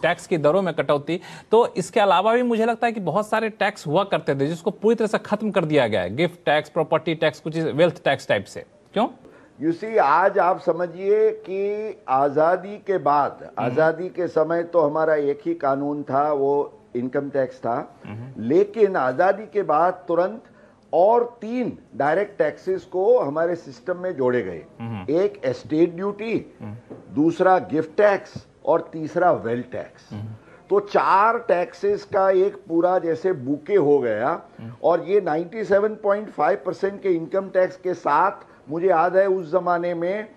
Tax की दरों में कटौती। तो इसके अलावा भी मुझे लगता है कि बहुत सारे टैक्स हुआ करते थे जिसको पूरी तरह से खत्म कर दिया गया है, गिफ्ट टैक्स, प्रॉपर्टी टैक्स, कुछ वेल्थ टैक्स टाइप से। क्यों? यू सी, आज आप समझिए कि आज़ादी के बाद, आज़ादी के समय तो हमारा एक ही कानून था, वो इनकम टैक्स था, लेकिन आज़ादी के बाद तुरंत और 3 डायरेक्ट टैक्सेस को हमारे सिस्टम में जोड़े गए। एक एस्टेट ड्यूटी, दूसरा गिफ्ट टैक्स और तीसरा वेल्थ टैक्स। तो 4 टैक्सेस का एक पूरा जैसे बुके हो गया। और ये 97.5% के इनकम टैक्स के साथ, मुझे याद है उस जमाने में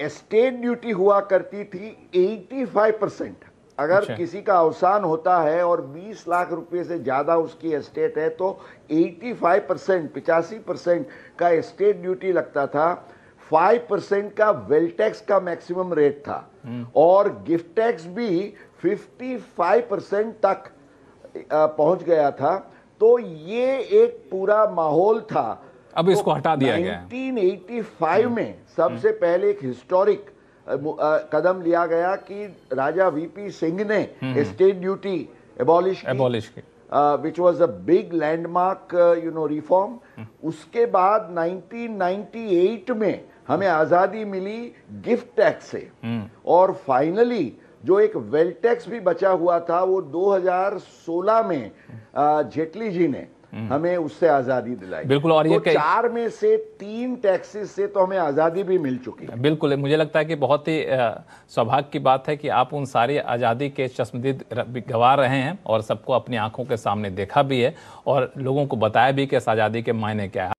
एस्टेट ड्यूटी हुआ करती थी 85%। अगर किसी का अवसान होता है और 20 लाख रुपए से ज्यादा उसकी एस्टेट है तो 85%, 85% का एस्टेट ड्यूटी लगता था। 5% का वेल्थ टैक्स का मैक्सिमम रेट था और गिफ्ट टैक्स भी 55% तक पहुंच गया था। तो ये एक पूरा माहौल था। अब इसको हटा दिया गया। 1985 में सबसे पहले एक हिस्टोरिक कदम लिया गया कि राजा वीपी सिंह ने एस्टेट ड्यूटी एबॉलिश की, which was a big landmark reform. उसके बाद 1998 में हमें आजादी मिली गिफ्ट टैक्स से। और फाइनली जो एक वेल्थ टैक्स भी बचा हुआ था वो 2016 में जेटली जी ने हमें उससे आजादी दिलाई। बिल्कुल। और ये तो 4 में से 3 टैक्सेस से तो हमें आजादी भी मिल चुकी है। बिल्कुल, मुझे लगता है कि बहुत ही सौभाग्य की बात है कि आप उन सारी आज़ादी के चश्मदीद गंवा रहे हैं और सबको अपनी आंखों के सामने देखा भी है और लोगों को बताया भी कि इस आज़ादी के मायने क्या है।